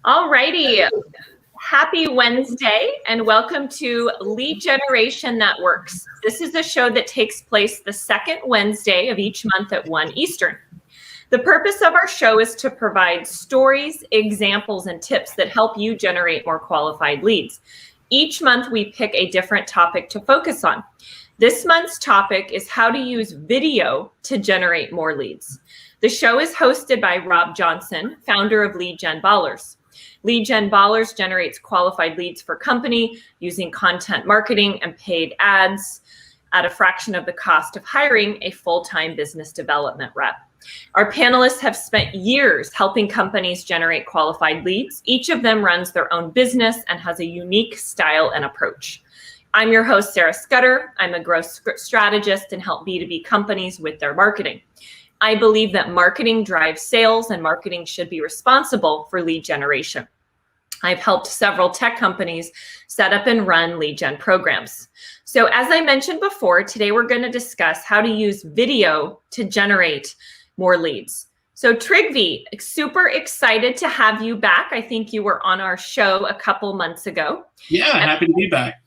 Alrighty, happy Wednesday and welcome to Lead Generation That Works. This is a show that takes place the second Wednesday of each month at 1 Eastern. The purpose of our show is to provide stories, examples, and tips that help you generate more qualified leads. Each month we pick a different topic to focus on. This month's topic is how to use video to generate more leads. The show is hosted by Rob Johnson, founder of Lead Gen Ballers. Lead Gen Ballers generates qualified leads for company using content marketing and paid ads at a fraction of the cost of hiring a full-time business development rep. Our panelists have spent years helping companies generate qualified leads. Each of them runs their own business and has a unique style and approach. I'm your host, Sarah Scudder. I'm a growth strategist and help B2B companies with their marketing. I believe that marketing drives sales and marketing should be responsible for lead generation. I've helped several tech companies set up and run lead gen programs. So as I mentioned before, today we're going to discuss how to use video to generate more leads. So Trygve, super excited to have you back. I think you were on our show a couple months ago. Yeah, happy to be back.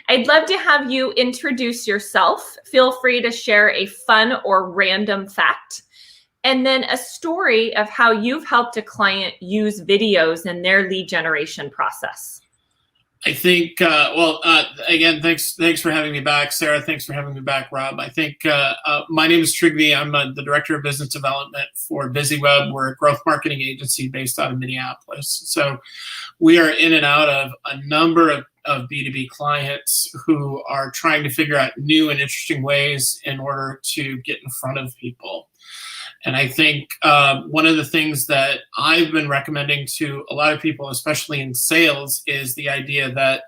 I'd love to have you introduce yourself. Feel free to share a fun or random fact, and then a story of how you've helped a client use videos in their lead generation process. I think, again, thanks for having me back, Sarah. Thanks for having me back, Rob. I think my name is Trygve. I'm the Director of Business Development for BusyWeb. We're a growth marketing agency based out of Minneapolis. So we are in and out of a number of B2B clients who are trying to figure out new and interesting ways in order to get in front of people. And I think one of the things that I've been recommending to a lot of people, especially in sales, is the idea that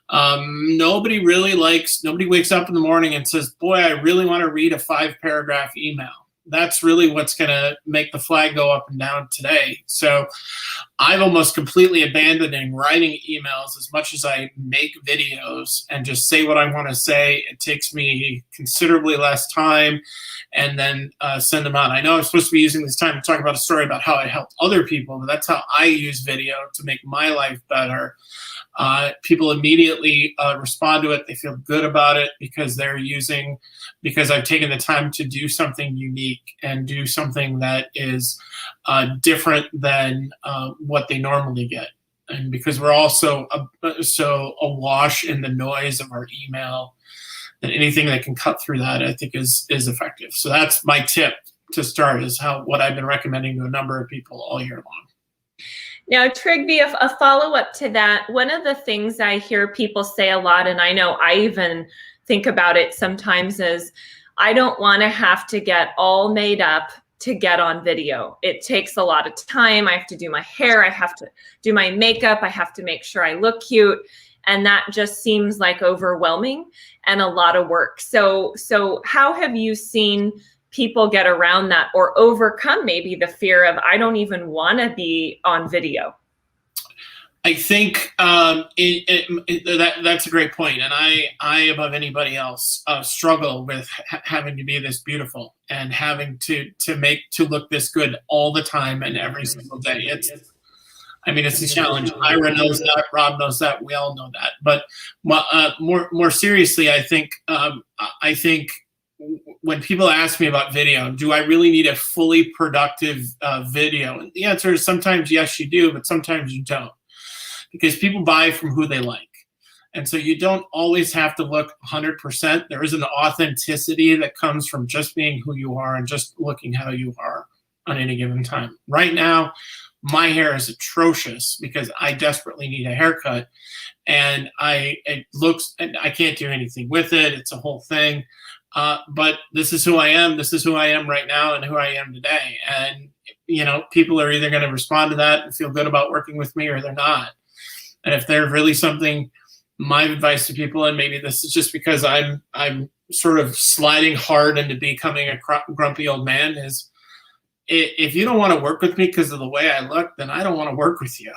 nobody wakes up in the morning and says, boy, I really want to read a 5-paragraph email. That's really what's going to make the flag go up and down today. So I've almost completely abandoned writing emails as much as I make videos and just say what I want to say. It takes me considerably less time and then send them out. I know I'm supposed to be using this time to talk about a story about how I helped other people, but that's how I use video to make my life better. People immediately respond to it. They feel good about it because I've taken the time to do something unique and do something that is different than what they normally get. And because we're also so awash in the noise of our email, that anything that can cut through that, I think, is effective. So that's my tip to start, is what I've been recommending to a number of people all year long. Now, Trygve, a follow-up to that, one of the things I hear people say a lot, and I know I even think about it sometimes, is I don't want to have to get all made up to get on video. It takes a lot of time. I have to do my hair. I have to do my makeup. I have to make sure I look cute. And that just seems like overwhelming and a lot of work. So how have you seen people get around that or overcome maybe the fear of, I don't even want to be on video? I think that's a great point. And I above anybody else, struggle with having to be this beautiful and having to look this good all the time and every single day. It's a challenge. Ira knows that. Rob knows that. We all know that. But more seriously, I think when people ask me about video, do I really need a fully productive video? And the answer is sometimes yes, you do, but sometimes you don't. Because people buy from who they like. And so you don't always have to look 100%. There is an authenticity that comes from just being who you are and just looking how you are on any given time. Right now, my hair is atrocious because I desperately need a haircut, and it looks, and I can't do anything with it. It's a whole thing. But this is who I am. This is who I am right now and who I am today. And, people are either going to respond to that and feel good about working with me, or they're not. And if they're really something, my advice to people, and maybe this is just because I'm sort of sliding hard into becoming a grumpy old man, is if you don't want to work with me because of the way I look, then I don't want to work with you.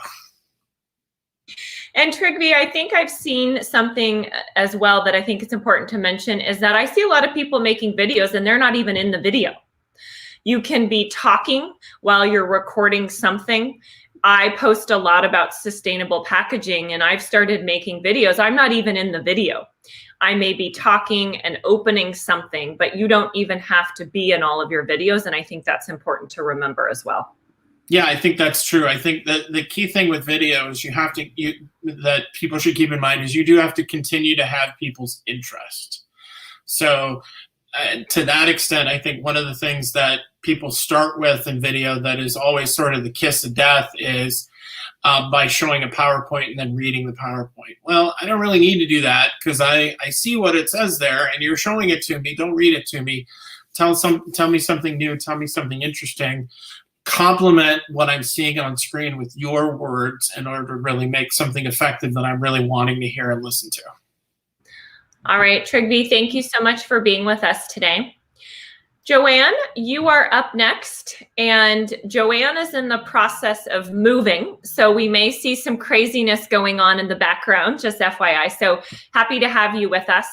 And Trygve, I think I've seen something as well that I think it's important to mention, is that I see a lot of people making videos and they're not even in the video. You can be talking while you're recording something. I post a lot about sustainable packaging, and I've started making videos. I'm not even in the video. I may be talking and opening something, but you don't even have to be in all of your videos. And I think that's important to remember as well. Yeah, I think that's true. I think that the key thing with video is that people should keep in mind is you do have to continue to have people's interest. So to that extent, I think one of the things that people start with in video that is always sort of the kiss of death is by showing a PowerPoint and then reading the PowerPoint. Well, I don't really need to do that because I see what it says there and you're showing it to me. Don't read it to me. Tell me something new. Tell me something interesting. Complement what I'm seeing on screen with your words in order to really make something effective that I'm really wanting to hear and listen to. All right, Trygve, thank you so much for being with us today. Joanne, you are up next, and Joanne is in the process of moving, so we may see some craziness going on in the background, just FYI. So happy to have you with us.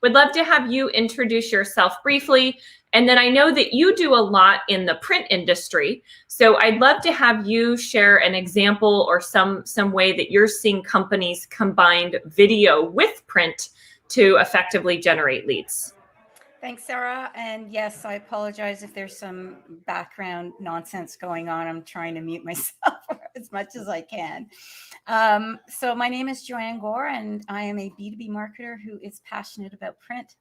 Would love to have you introduce yourself briefly, and then I know that you do a lot in the print industry, so I'd love to have you share an example or some way that you're seeing companies combine video with print to effectively generate leads. Thanks, Sarah. And yes, I apologize if there's some background nonsense going on. I'm trying to mute myself as much as I can. So my name is Joanne Gore, and I am a B2B marketer who is passionate about print.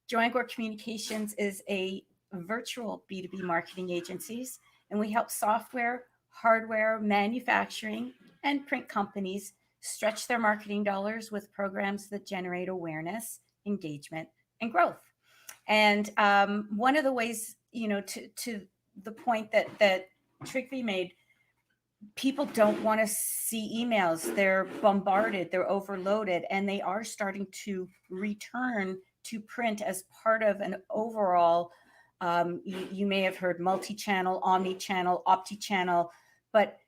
Joanne Gore Communications is a virtual B2B marketing agencies, and we help software, hardware, manufacturing, and print companies stretch their marketing dollars with programs that generate awareness, engagement, and growth. And one of the ways, to the point that Trygve made, people don't want to see emails. They're bombarded, they're overloaded, and they are starting to return to print as part of an overall, you may have heard multi-channel, omni-channel, opti-channel, but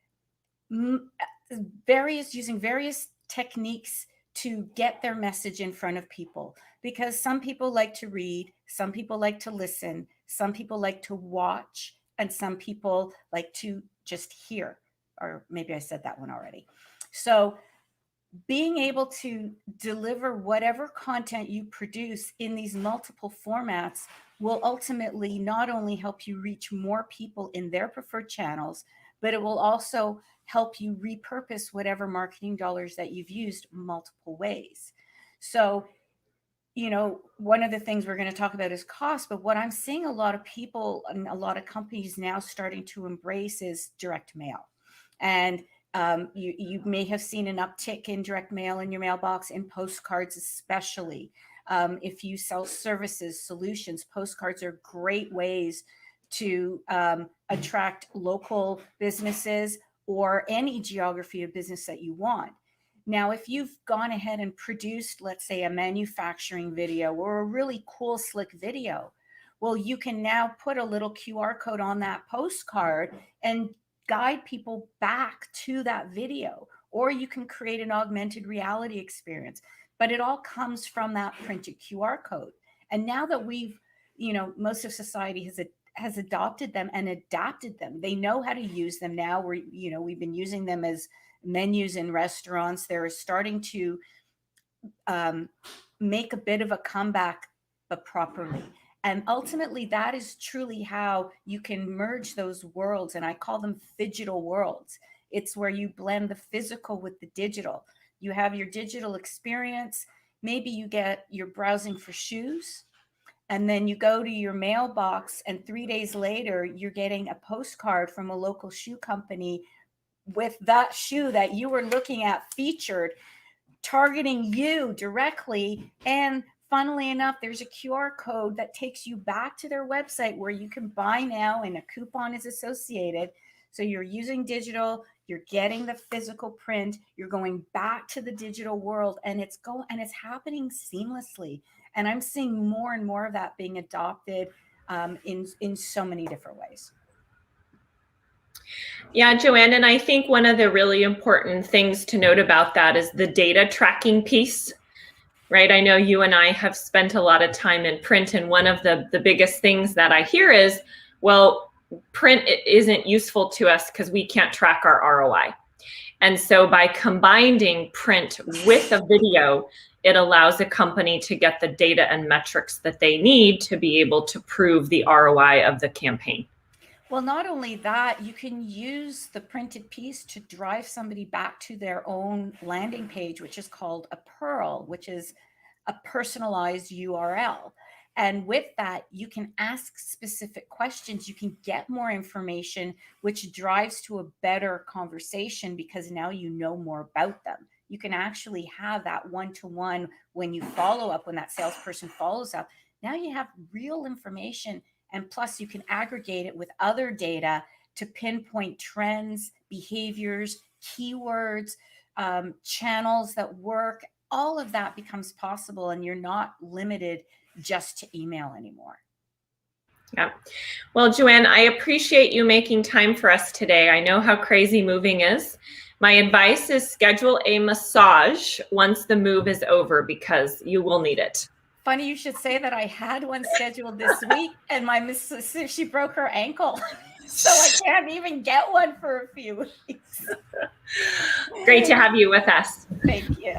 using various techniques to get their message in front of people, because some people like to read, some people like to listen, some people like to watch, and some people like to just hear, or maybe I said that one already. So being able to deliver whatever content you produce in these multiple formats will ultimately not only help you reach more people in their preferred channels, but it will also help you repurpose whatever marketing dollars that you've used multiple ways. So, one of the things we're going to talk about is cost, but what I'm seeing a lot of people and a lot of companies now starting to embrace is direct mail. And you may have seen an uptick in direct mail in your mailbox, in postcards especially. If you sell services, solutions, postcards are great ways to attract local businesses or any geography of business that you want. Now, if you've gone ahead and produced, let's say, a manufacturing video or a really cool, slick video, well, you can now put a little QR code on that postcard and guide people back to that video, or you can create an augmented reality experience. But it all comes from that printed QR code. And now that we've, most of society has adopted them and adapted them. They know how to use them now. We've been using them as menus in restaurants. They're starting to make a bit of a comeback, but properly. And ultimately, that is truly how you can merge those worlds. And I call them phygital worlds. It's where you blend the physical with the digital. You have your digital experience. Maybe you're browsing for shoes, and then you go to your mailbox, and 3 days later, you're getting a postcard from a local shoe company with that shoe that you were looking at featured, targeting you directly. And funnily enough, there's a QR code that takes you back to their website where you can buy now, and a coupon is associated. So you're using digital, you're getting the physical print, you're going back to the digital world, and it's happening seamlessly. And I'm seeing more and more of that being adopted in so many different ways. Yeah, Joanne, and I think one of the really important things to note about that is the data tracking piece, right? I know you and I have spent a lot of time in print, and one of the biggest things that I hear is, well, print isn't useful to us because we can't track our ROI. And so by combining print with a video, it allows a company to get the data and metrics that they need to be able to prove the ROI of the campaign. Well, not only that, you can use the printed piece to drive somebody back to their own landing page, which is called a PURL, which is a personalized URL. And with that, you can ask specific questions. You can get more information, which drives to a better conversation because now you know more about them. You can actually have that one-to-one when you follow up, when that salesperson follows up. Now you have real information. And plus, you can aggregate it with other data to pinpoint trends, behaviors, keywords, channels that work. All of that becomes possible, and you're not limited just to email anymore. Yeah. Well, Joanne, I appreciate you making time for us today. I know how crazy moving is. My advice is schedule a massage once the move is over because you will need it. Funny you should say that. I had one scheduled this week, and my missus, she broke her ankle. So I can't even get one for a few weeks. Great to have you with us. Thank you.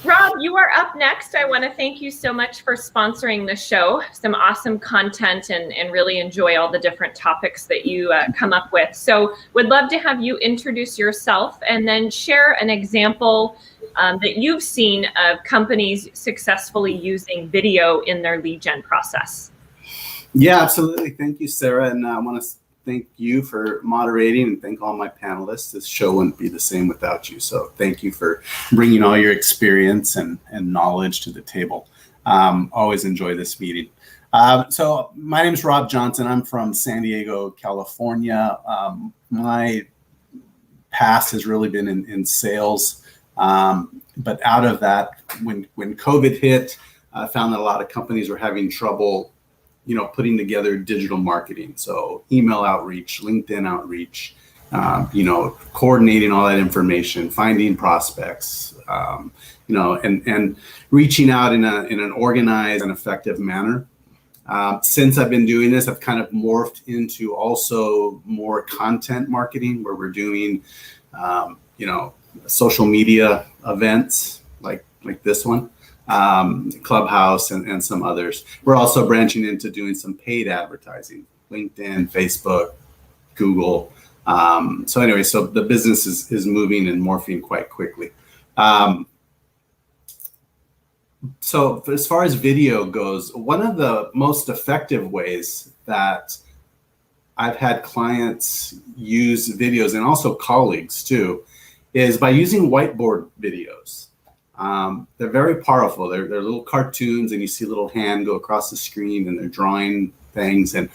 Rob, you are up next. I want to thank you so much for sponsoring the show. Some awesome content and really enjoy all the different topics that you come up with. So would love to have you introduce yourself and then share an example that you've seen of companies successfully using video in their lead gen process. Yeah, absolutely. Thank you, Sarah. And I want to thank you for moderating and thank all my panelists. This show wouldn't be the same without you. So thank you for bringing all your experience and knowledge to the table. Always enjoy this meeting. So my name is Rob Johnson. I'm from San Diego, California. My past has really been in sales. But out of that, when COVID hit, I found that a lot of companies were having trouble putting together digital marketing. So email outreach, LinkedIn outreach, coordinating all that information, finding prospects, and reaching out in an organized and effective manner. Since I've been doing this, I've kind of morphed into also more content marketing where we're doing, social media events like this one. Clubhouse and some others. We're also branching into doing some paid advertising, LinkedIn, Facebook, Google. So the business is moving and morphing quite quickly. So as far as video goes, one of the most effective ways that I've had clients use videos and also colleagues too is by using whiteboard videos. They're very powerful. They're little cartoons and you see a little hand go across the screen and they're drawing things. And,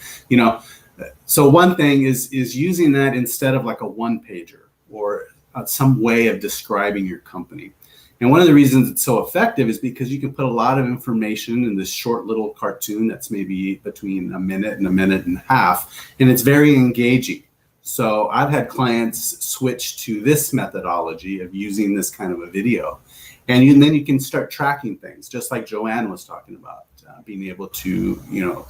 so one thing is using that instead of like a one pager or some way of describing your company. And one of the reasons it's so effective is because you can put a lot of information in this short little cartoon that's maybe between a minute and a half, and it's very engaging. So I've had clients switch to this methodology of using this kind of a video. And then you can start tracking things, just like Joanne was talking about, being able to,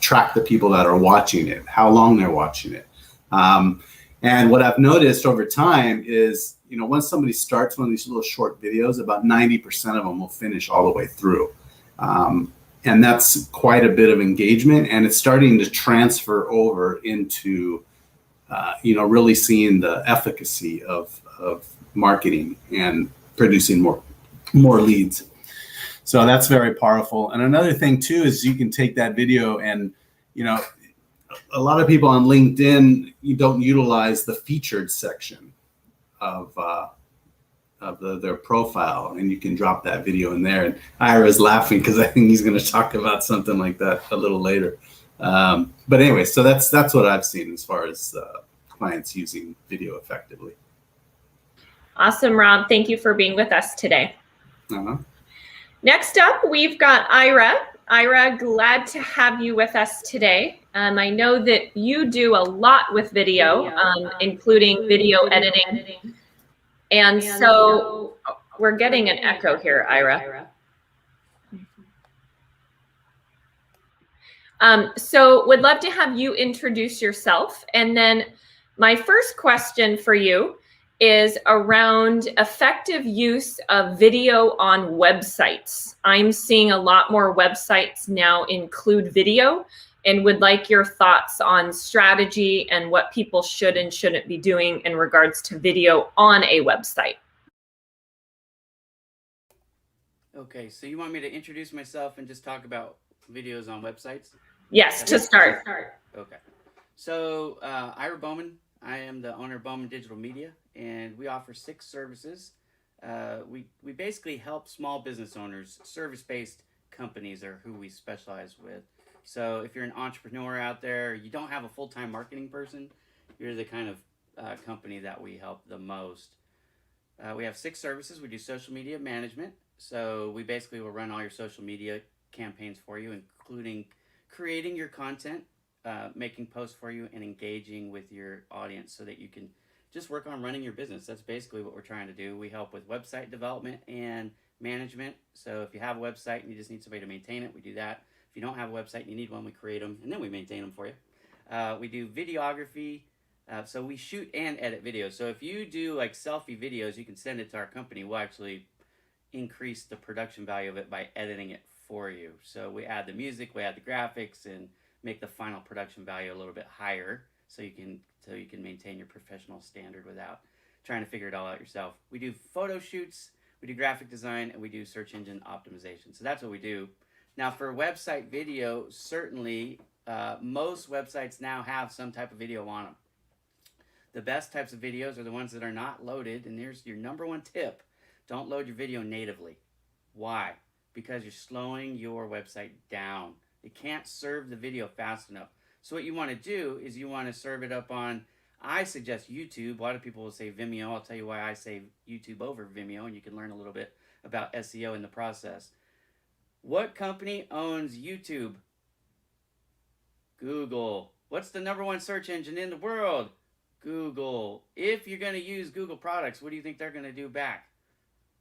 track the people that are watching it, how long they're watching it. And what I've noticed over time is, once somebody starts one of these little short videos, about 90% of them will finish all the way through. And that's quite a bit of engagement, and it's starting to transfer over into, really seeing the efficacy of marketing and producing more leads. So that's very powerful. And another thing too is you can take that video and, a lot of people on LinkedIn, you don't utilize the featured section of their profile, and you can drop that video in there. And Ira's laughing because I think he's going to talk about something like that a little later. But anyway, so that's what I've seen as far as clients using video effectively. Awesome, Rob. Thank you for being with us today. Uh-huh. Next up, we've got Ira. Ira, glad to have you with us today. I know that you do a lot with video, including video editing. And so we're getting an echo here, Ira. So would love to have you introduce yourself. And then my first question for you is around effective use of video on websites. I'm seeing a lot more websites now include video, and would like your thoughts on strategy and what people should and shouldn't be doing in regards to video on a website. Okay, so you want me to introduce myself and just talk about videos on websites? Yes, to start. Okay. So, Ira Bowman, I am the owner of Bowman Digital Media, and we offer 6 services. We basically help small business owners, service-based companies are who we specialize with. So if you're an entrepreneur out there, you don't have a full-time marketing person, you're the kind of company that we help the most. We have 6 services. We do social media management. So we basically will run all your social media campaigns for you, including creating your content, making posts for you, and engaging with your audience so that you can just work on running your business. That's basically what we're trying to do. We help with website development and management. So if you have a website and you just need somebody to maintain it, we do that. If you don't have a website and you need one, we create them, and then we maintain them for you. We do videography. So we shoot and edit videos. So if you do like selfie videos, you can send it to our company. We'll actually increase the production value of it by editing it for you. So we add the music, we add the graphics, and make the final production value a little bit higher so you can maintain your professional standard without trying to figure it all out yourself. We do photo shoots, we do graphic design, and we do search engine optimization. So that's what we do. Now for website video, certainly most websites now have some type of video on them. The best types of videos are the ones that are not loaded, and here's your number one tip. Don't load your video natively. Why? Because you're slowing your website down. It can't serve the video fast enough. So what you want to do is you want to serve it up on, I suggest YouTube. A lot of people will say Vimeo. I'll tell you why I say YouTube over Vimeo, and you can learn a little bit about SEO in the process. What company owns YouTube? Google. What's the number one search engine in the world? Google. If you're going to use Google products, what do you think they're going to do back?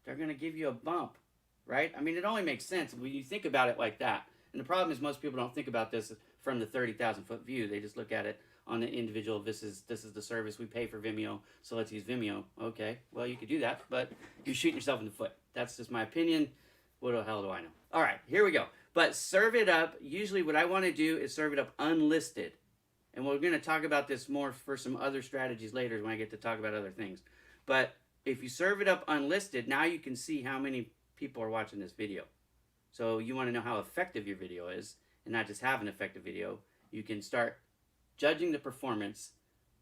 They're going to give you a bump, right? I mean, it only makes sense when you think about it like that. And the problem is most people don't think about this from the 30,000-foot view. They just look at it on the individual. This is the service we pay for Vimeo, so let's use Vimeo. Okay, well, you could do that, but you're shooting yourself in the foot. That's just my opinion. What the hell do I know? All right, here we go. But serve it up. Usually what I want to do is serve it up unlisted. And we're going to talk about this more for some other strategies later when I get to talk about other things. But if you serve it up unlisted, now you can see how many people are watching this video. So you want to know how effective your video is and not just have an effective video. You can start judging the performance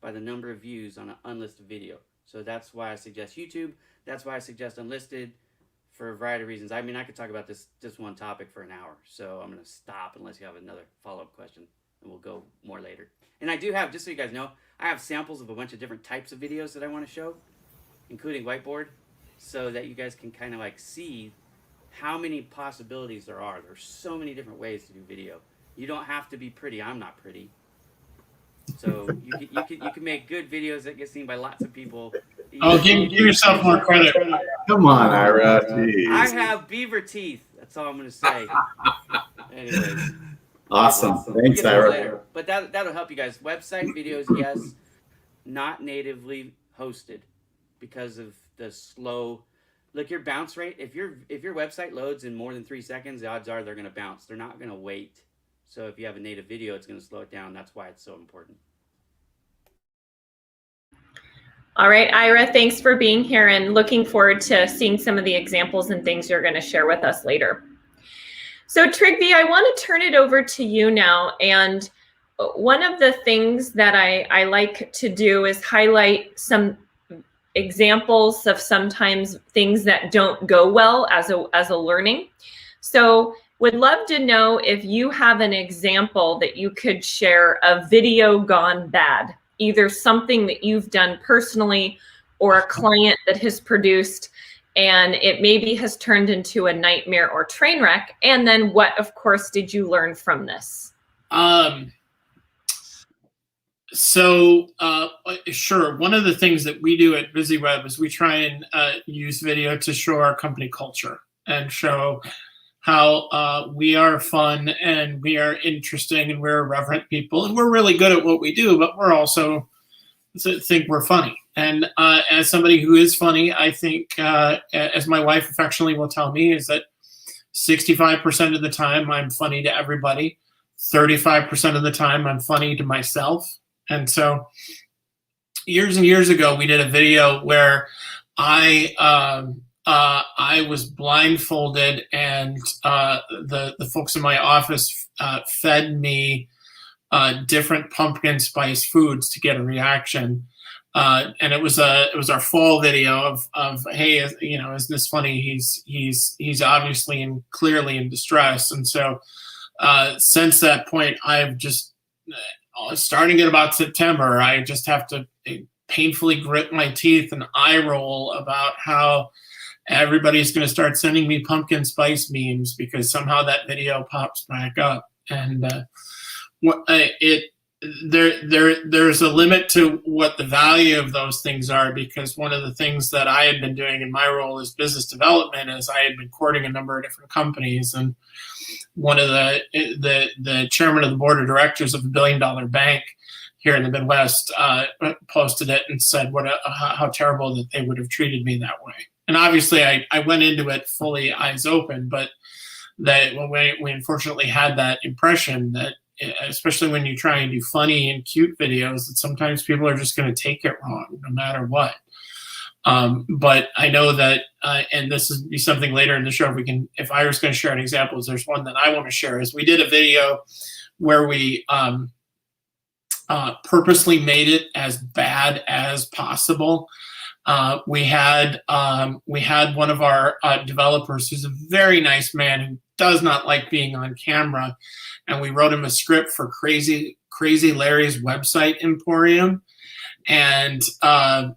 by the number of views on an unlisted video. So that's why I suggest YouTube. That's why I suggest unlisted for a variety of reasons. I mean, I could talk about this just one topic for an hour. So I'm going to stop unless you have another follow-up question, and we'll go more later. And I do have, just so you guys know, I have samples of a bunch of different types of videos that I want to show, including whiteboard, so that you guys can kind of like see how many possibilities there are. There's so many different ways to do video. You don't have to be pretty. I'm not pretty. So you can make good videos that get seen by lots of people. Oh, give yourself more credit. Come on, Ira. Jeez. I have beaver teeth. That's all I'm going to say. Anyways. Awesome. Thanks, Ira. But that'll help you guys. Website videos, yes, not natively hosted because of the slow. Look, your bounce rate. If your website loads in more than 3 seconds, the odds are they're going to bounce. They're not going to wait. So if you have a native video, it's going to slow it down. That's why it's so important. All right, Ira, thanks for being here and looking forward to seeing some of the examples and things you're going to share with us later. So Trygve, I want to turn it over to you now. And one of the things that I like to do is highlight some examples of sometimes things that don't go well as a learning. So would love to know if you have an example that you could share of video gone bad, either something that you've done personally or a client that has produced and it maybe has turned into a nightmare or train wreck. And then what, of course, did you learn from this? Sure. One of the things that we do at BusyWeb is we try and use video to show our company culture and show how we are fun and we are interesting and we're irreverent people and we're really good at what we do, but we're also think we're funny. And as somebody who is funny, I think, as my wife affectionately will tell me, is that 65% of the time I'm funny to everybody. 35% of the time I'm funny to myself. And so years and years ago, we did a video where I was blindfolded and the folks in my office fed me different pumpkin spice foods to get a reaction. And it was our fall video of hey, you know, isn't this funny? He's obviously and clearly in distress. And so since that point, I've just starting at about September, I just have to painfully grit my teeth and eye roll about how everybody's going to start sending me pumpkin spice memes because somehow that video pops back up. And there's a limit to what the value of those things are, because one of the things that I had been doing in my role as business development is I had been courting a number of different companies, and one of the chairman of the board of directors of $1 billion bank here in the Midwest posted it and said how terrible that they would have treated me that way. And obviously I went into it fully eyes open, but that we unfortunately had that impression that, especially when you try and do funny and cute videos, that sometimes people are just going to take it wrong no matter what. But I know that, and this will be something later in the show, if Ira's going to share an example, there's one that I want to share, is we did a video where we purposely made it as bad as possible. We had one of our developers, who's a very nice man who does not like being on camera, and we wrote him a script for Crazy Larry's website emporium, and it's on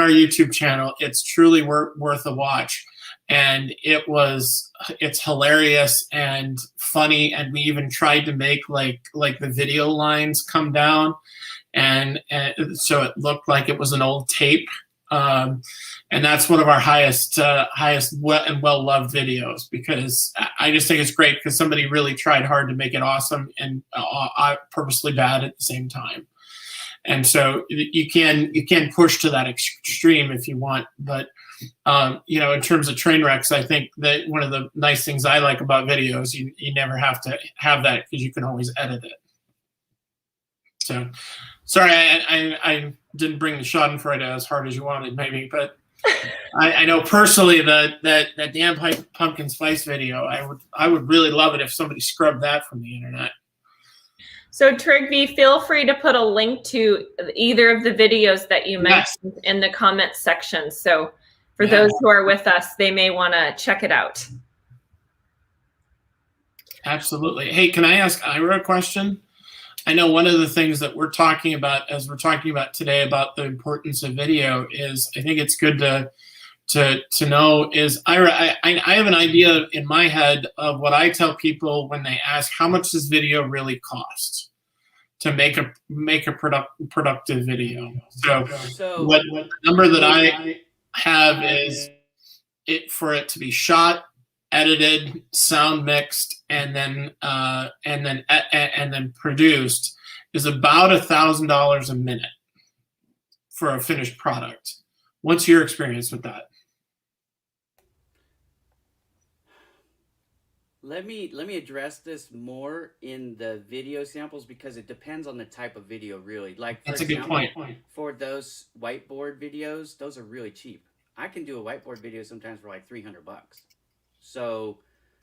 our YouTube channel. It's truly worth a watch, and it's hilarious and funny, and we even tried to make like the video lines come down, and so it looked like it was an old tape. And that's one of our highest and well-loved videos, because I just think it's great because somebody really tried hard to make it awesome and purposely bad at the same time. And so you can push to that extreme if you want, but you know, in terms of train wrecks, I think that one of the nice things I like about videos, you never have to have that because you can always edit it. So, sorry, I didn't bring the Schadenfreude as hard as you wanted, maybe, but I know personally that damn pumpkin spice video, I would really love it if somebody scrubbed that from the internet. So Trygve, feel free to put a link to either of the videos that you mentioned in the comments section. So for those who are with us, they may want to check it out. Absolutely. Hey, can I ask Ira a question? I know one of the things that we're talking about as we're talking about today about the importance of video is, I think it's good to know is, Ira, I have an idea in my head of what I tell people when they ask, how much does video really cost to make a productive video? So what the number that I have is for it to be shot, edited, sound mixed, and then produced is about $1,000 a minute for a finished product. What's your experience with that? Let me address this more in the video samples, because it depends on the type of video, really. Like, for example, a good point. For those whiteboard videos, those are really cheap. I can do a whiteboard video sometimes for like $300. So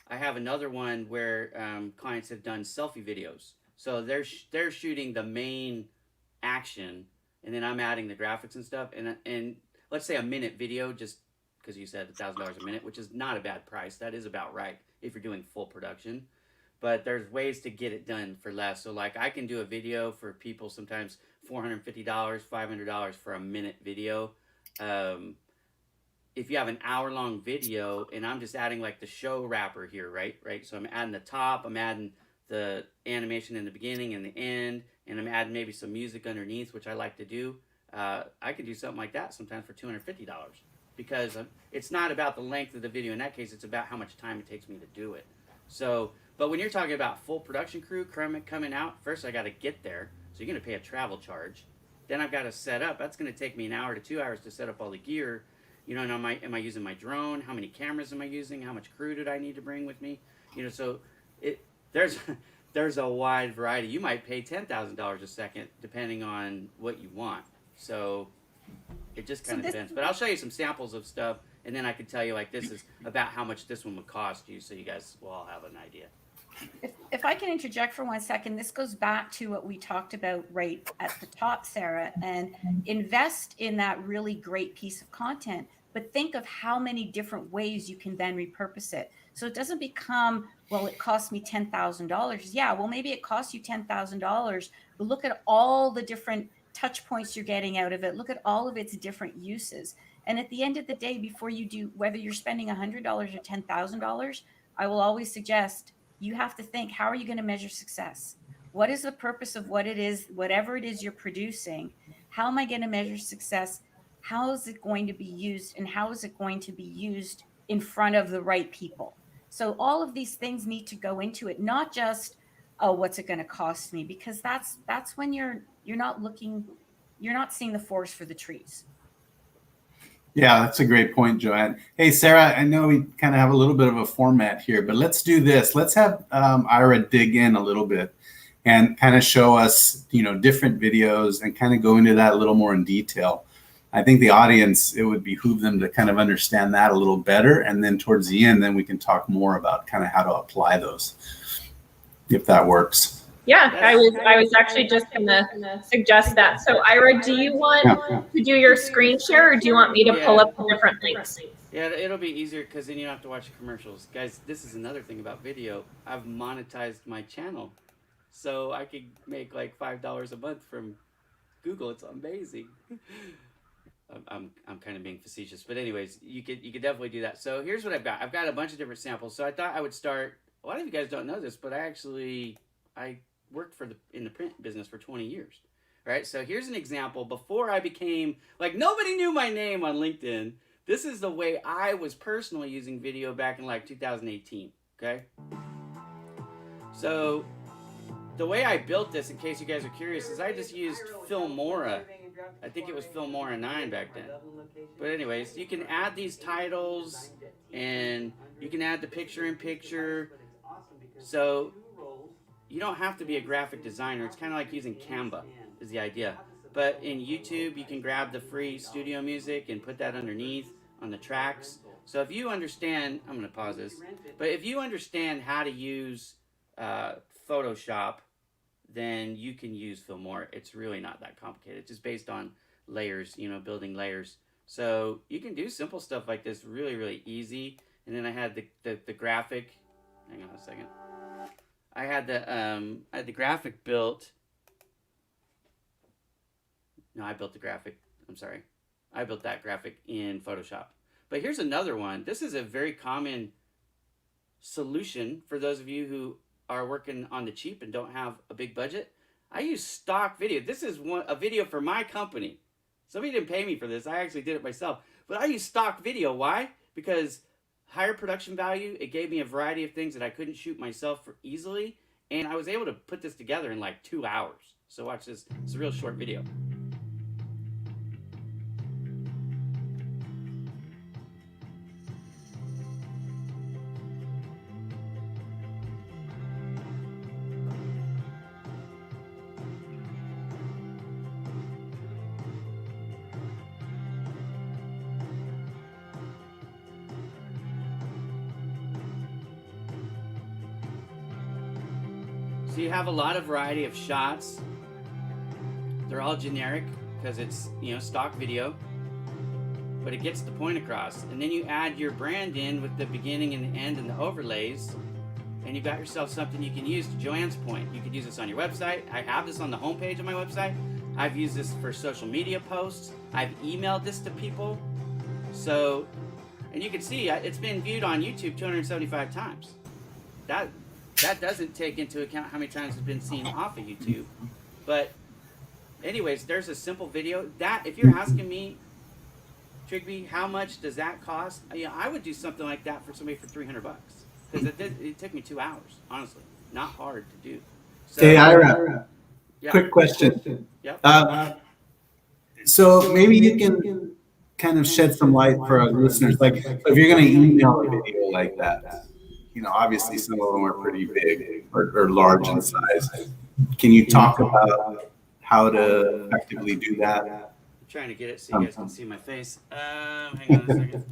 I have another one where clients have done selfie videos. So they're shooting the main action, and then I'm adding the graphics and stuff. And let's say a minute video, just because you said $1,000 a minute, which is not a bad price. That is about right if you're doing full production. But there's ways to get it done for less. So like I can do a video for people sometimes $450, $500 for a minute video. If you have an hour-long video, and I'm just adding like the show wrapper here, right? So I'm adding the top, I'm adding the animation in the beginning and the end, and I'm adding maybe some music underneath, which I like to do. I could do something like that sometimes for $250. because it's not about the length of the video in that case, it's about how much time it takes me to do it. So, but when you're talking about full production crew coming out, first I got to get there, so you're going to pay a travel charge. Then I've got to set up. That's going to take me an hour to 2 hours to set up all the gear. You know, and am I using my drone? How many cameras am I using? How much crew did I need to bring with me? You know, so there's a wide variety. You might pay $10,000 a second depending on what you want. So it just kind of depends. But I'll show you some samples of stuff, and then I can tell you, like, this is about how much this one would cost you, so you guys will all have an idea. If I can interject for 1 second, this goes back to what we talked about right at the top, Sarah, and invest in that really great piece of content, but think of how many different ways you can then repurpose it. So it doesn't become, well, it cost me $10,000. Yeah, well, maybe it costs you $10,000, but look at all the different touch points you're getting out of it. Look at all of its different uses. And at the end of the day, before you do, whether you're spending $100 or $10,000, I will always suggest you have to think, how are you going to measure success? What is the purpose of what it is, whatever it is you're producing? How am I going to measure success? How is it going to be used? And how is it going to be used in front of the right people? So all of these things need to go into it, not just, oh, what's it going to cost me? Because that's when you're not seeing the forest for the trees. Yeah, that's a great point, Joanne. Hey, Sarah, I know we kind of have a little bit of a format here, but let's do this. Let's have Ira dig in a little bit and kind of show us, different videos and kind of go into that a little more in detail. I think the audience, it would behoove them to kind of understand that a little better. And then towards the end, then we can talk more about kind of how to apply those, if that works. Yeah, I was actually just going to suggest that. So Ira, do you want to do your screen share, or do you want me to pull up the different links? Yeah, it'll be easier because then you don't have to watch commercials. Guys, this is another thing about video. I've monetized my channel, so I could make like $5 a month from Google. It's amazing. I'm kind of being facetious, but anyways, you could definitely do that. So here's what I've got. I've got a bunch of different samples. So I thought I would start. A lot of you guys don't know this, but I worked in the print business for 20 years. All right, so here's an example. Before I became, nobody knew my name on LinkedIn. This is the way I was personally using video back in 2018, okay? So the way I built this, in case you guys are curious, is I just used Filmora. I think it was Filmora 9 back then. But anyways, you can add these titles, and you can add the picture-in-picture. So you don't have to be a graphic designer. It's kind of like using Canva is the idea. But in YouTube, you can grab the free studio music and put that underneath on the tracks. So if you understand, I'm going to pause this, but if you understand how to use Photoshop, then you can use Filmora. It's really not that complicated. It's just based on layers, building layers. So you can do simple stuff like this really, really easy. And then I had the graphic. Hang on a second. I had the graphic built. No, I built the graphic. I'm sorry. I built that graphic in Photoshop. But here's another one. This is a very common solution for those of you who are working on the cheap and don't have a big budget. I use stock video. This is a video for my company. Somebody didn't pay me for this. I actually did it myself. But I use stock video. Why? Because higher production value, it gave me a variety of things that I couldn't shoot myself for easily. And I was able to put this together in 2 hours. So watch this. It's a real short video. So you have a lot of variety of shots. They're all generic because it's, stock video, but it gets the point across. And then you add your brand in with the beginning and the end and the overlays, and you got yourself something you can use. To Joanne's point, you could use this on your website. I have this on the homepage of my website. I've used this for social media posts. I've emailed this to people. So, and you can see it's been viewed on YouTube 275 times. That doesn't take into account how many times it's been seen off of YouTube. But anyways, there's a simple video. That, if you're asking me, Trigby, how much does that cost? I would do something like that for somebody for $300 because it took me 2 hours. Honestly, not hard to do. So, Hey, Ira, yeah. quick question. Yep. So maybe you can kind of shed some light for our listeners. Like, so if you're going to email a video like that, obviously some of them are pretty big or large in size. Can you talk about how to effectively do that? I'm trying to get it so you guys can see my face. Hang on a second.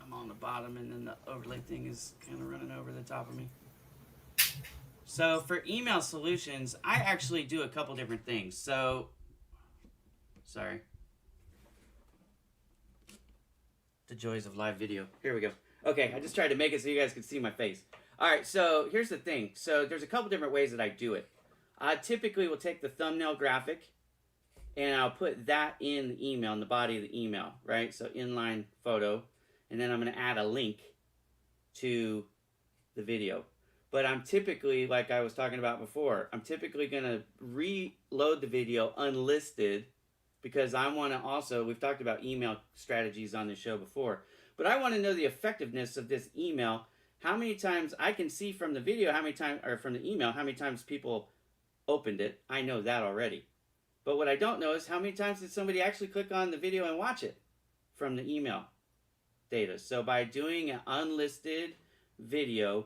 I'm on the bottom, and then the overlay thing is kind of running over the top of me. So for email solutions, I actually do a couple different things. So, sorry. The joys of live video. Here we go. Okay, I just tried to make it so you guys could see my face. All right, so here's the thing. So there's a couple different ways that I do it. I typically will take the thumbnail graphic and I'll put that in the email, in the body of the email, right? So inline photo, and then I'm going to add a link to the video. But I'm typically, like I was talking about before, I'm typically going to reload the video unlisted because I want to also, we've talked about email strategies on the show before, but I want to know the effectiveness of this email. How many times I can see from the video, how many times, or from the email, how many times people opened it. I know that already. But what I don't know is how many times did somebody actually click on the video and watch it from the email data. So by doing an unlisted video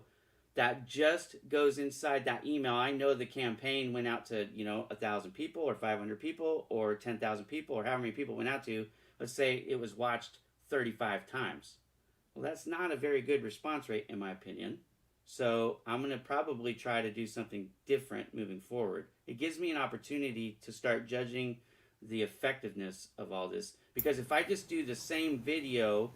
that just goes inside that email, I know the campaign went out to, 1,000 people or 500 people or 10,000 people or however many people went out to. Let's say it was watched 35 times. Well, that's not a very good response rate in my opinion. So I'm going to probably try to do something different moving forward. It gives me an opportunity to start judging the effectiveness of all this. Because if I just do the same video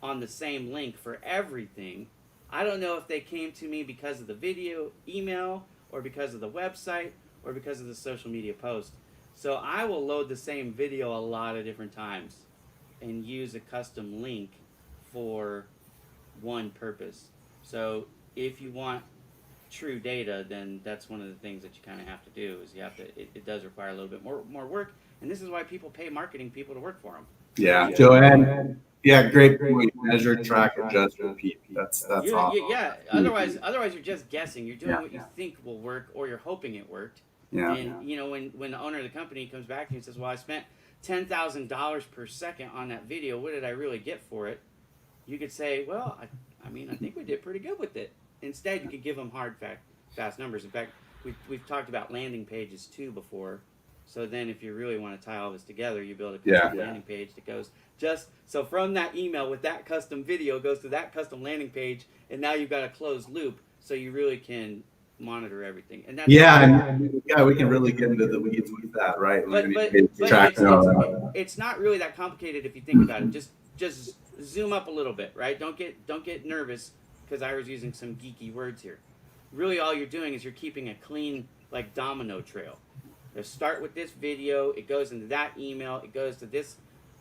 on the same link for everything, I don't know if they came to me because of the video email or because of the website or because of the social media post. So I will load the same video a lot of different times and use a custom link for one purpose. So if you want true data, then that's one of the things that you kind of have to do is it does require a little bit more work. And this is why people pay marketing people to work for them. Yeah, Joanne. Yeah, great point. Measure, track, adjust, repeat. That's awesome. Yeah. Otherwise you're just guessing. You're doing what you think will work, or you're hoping it worked. Yeah. And when the owner of the company comes back and says, "Well, I spent $10,000 per second on that video. What did I really get for it?" You could say, "Well, I think we did pretty good with it." Instead, you could give them hard, fast numbers. In fact, we've talked about landing pages too before. So then if you really want to tie all this together, you build a custom landing page that goes so from that email with that custom video goes to that custom landing page, and now you've got a closed loop so you really can monitor everything. And that's we can really get into the weeds with that, right? But it's not really that complicated if you think about it. Just zoom up a little bit, right? Don't get nervous because I was using some geeky words here. Really all you're doing is you're keeping a clean like domino trail. Let's start with this video, it goes into that email, it goes to this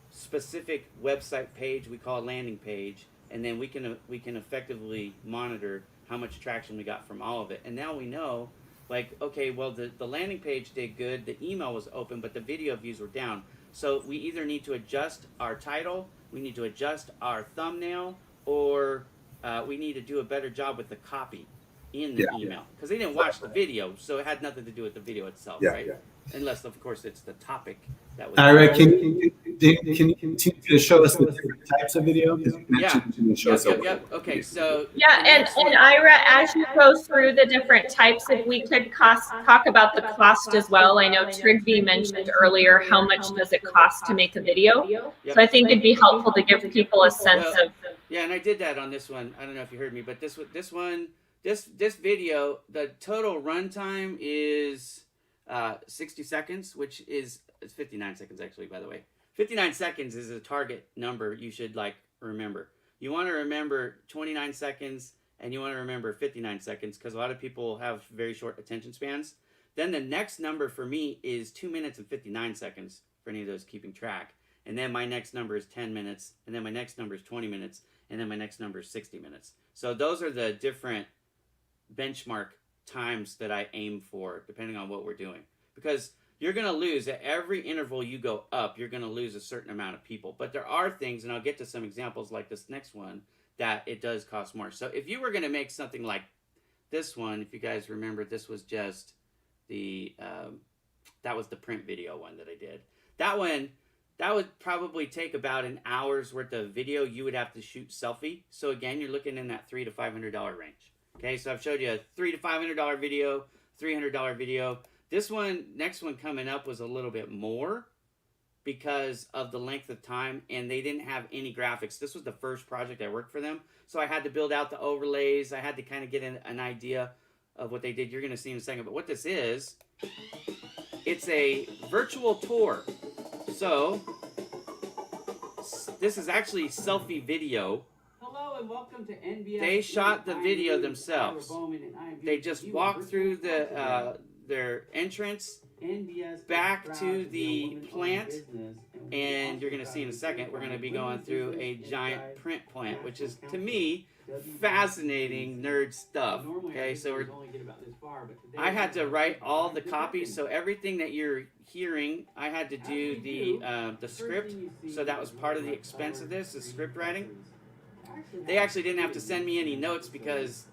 specific website page we call a landing page, and then we can effectively monitor how much traction we got from all of it. And now we know, like, okay, well the landing page did good, the email was open, but the video views were down. So we either need to adjust our title, we need to adjust our thumbnail, or we need to do a better job with the copy in the email, because they didn't watch the video, so it had nothing to do with the video itself, right? Unless, of course, it's the topic that was. Ira, can you continue to show us the different types of video? Okay, so and Ira, as you go through the different types, if we could talk about the cost as well. I know Trigby mentioned earlier how much does it cost to make a video. So I think it'd be helpful to give people a sense of. Yeah, and I did that on this one. I don't know if you heard me, but this video, the total runtime is 60 seconds, which is 59 seconds actually, by the way. 59 seconds is a target number you should remember. You want to remember 29 seconds and you want to remember 59 seconds because a lot of people have very short attention spans. Then the next number for me is 2 minutes and 59 seconds for any of those keeping track. And then my next number is 10 minutes. And then my next number is 20 minutes. And then my next number is 60 minutes. So those are the different benchmark times that I aim for depending on what we're doing. Because you're going to lose at every interval you go up, you're going to lose a certain amount of people. But there are things, and I'll get to some examples like this next one, that it does cost more. So if you were going to make something like this one, if you guys remember, this was just the, that was the print video one that I did. That one, that would probably take about an hour's worth of video. You would have to shoot selfie. So again, you're looking in that $300 to $500 range. Okay, so I've showed you a $300 to $500 video, $300 video. This one, next one coming up was a little bit more because of the length of time, and they didn't have any graphics. This was the first project I worked for them, so I had to build out the overlays. I had to kind of get an idea of what they did. You're going to see in a second, but what this is, it's a virtual tour. So this is actually selfie video. Hello and welcome to NBS. They shot the video themselves. They just walked through the their entrance back to the plant, and you're going to see in a second, we're going to be going through a giant print plant, which is, to me, fascinating nerd stuff. Okay, so I had to write all the copies, so everything that you're hearing, I had to do the script, so that was part of the expense of this, is script writing. They actually didn't have to send me any notes because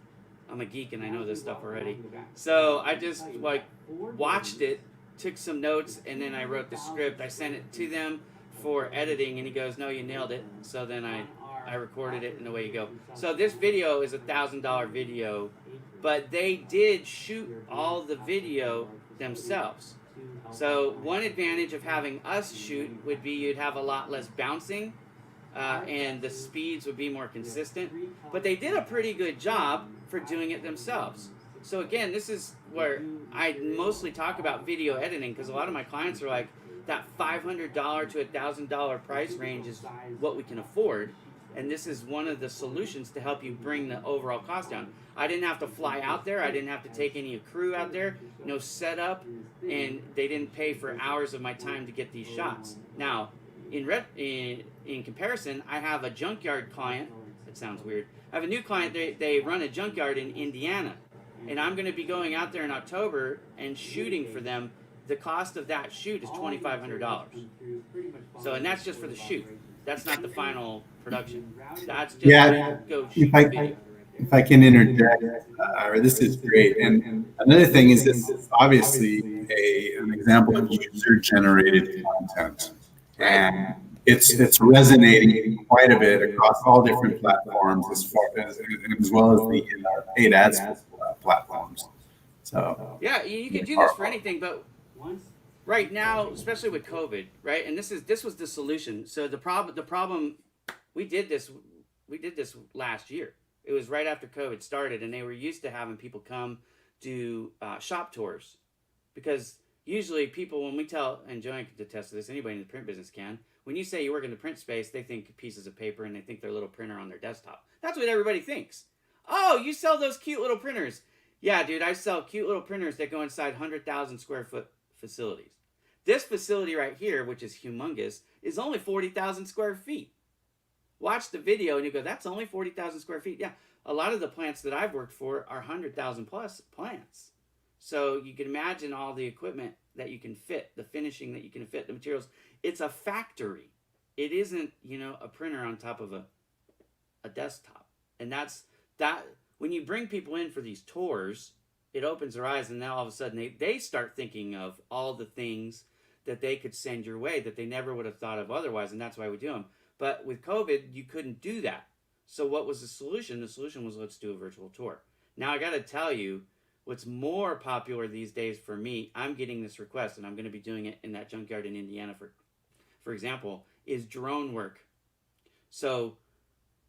I'm a geek and I know this stuff already. So I just like watched it, took some notes, and then I wrote the script. I sent it to them for editing, and he goes, "No, you nailed it." So then I recorded it, and away you go. So this video is $1,000 video, but they did shoot all the video themselves. So one advantage of having us shoot would be you'd have a lot less bouncing, and the speeds would be more consistent. But they did a pretty good job for doing it themselves. So again, this is where I mostly talk about video editing, because a lot of my clients are like, that $500 to $1,000 price range is what we can afford. And this is one of the solutions to help you bring the overall cost down. I didn't have to fly out there. I didn't have to take any crew out there. No setup. And they didn't pay for hours of my time to get these shots. Now, in comparison, I have a junkyard client. That sounds weird. I have a new client. They run a junkyard in Indiana. And I'm going to be going out there in October and shooting for them. The cost of that shoot is $2,500. So, and that's just for the shoot. That's not the final production. That's just go shoot video. If I can interject, this is great. And another thing is, this is obviously an example of user-generated content, and it's resonating quite a bit across all different platforms, as well as the paid ads platforms. So yeah, you can do this for anything, but right now, especially with COVID, right? And this was the solution. So the problem, we did this last year. It was right after COVID started, and they were used to having people come do shop tours, because usually people, when we tell, and Joanne can attest to this, anybody in the print business can, when you say you work in the print space, they think pieces of paper and they think their little printer on their desktop. That's what everybody thinks. Oh, you sell those cute little printers. Yeah, dude, I sell cute little printers that go inside 100,000 square foot facilities. This facility right here, which is humongous, is only 40,000 square feet. Watch the video and you go, that's only 40,000 square feet. Yeah, a lot of the plants that I've worked for are 100,000 plus plants. So you can imagine all the equipment that you can fit, the finishing that you can fit, the materials. It's a factory. It isn't, a printer on top of a desktop. And that's that. When you bring people in for these tours, it opens their eyes, and now all of a sudden they start thinking of all the things that they could send your way that they never would have thought of otherwise, and that's why we do them. But with COVID, you couldn't do that. So what was the solution? The solution was, let's do a virtual tour. Now, I got to tell you, what's more popular these days for me, I'm getting this request, and I'm going to be doing it in that junkyard in Indiana, for example, is drone work. So,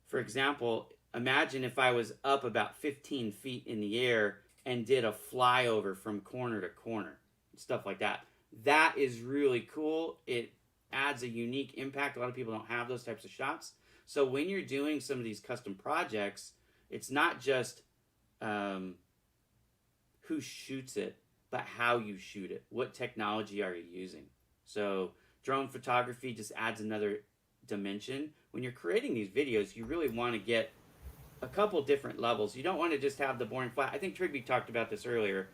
for example, imagine if I was up about 15 feet in the air and did a flyover from corner to corner, stuff like that. That is really cool. It adds a unique impact. A lot of people don't have those types of shots. So when you're doing some of these custom projects, it's not just who shoots it, but how you shoot it. What technology are you using? So drone photography just adds another dimension. When you're creating these videos, you really want to get a couple different levels. You don't want to just have the boring flat. I think Trigby talked about this earlier.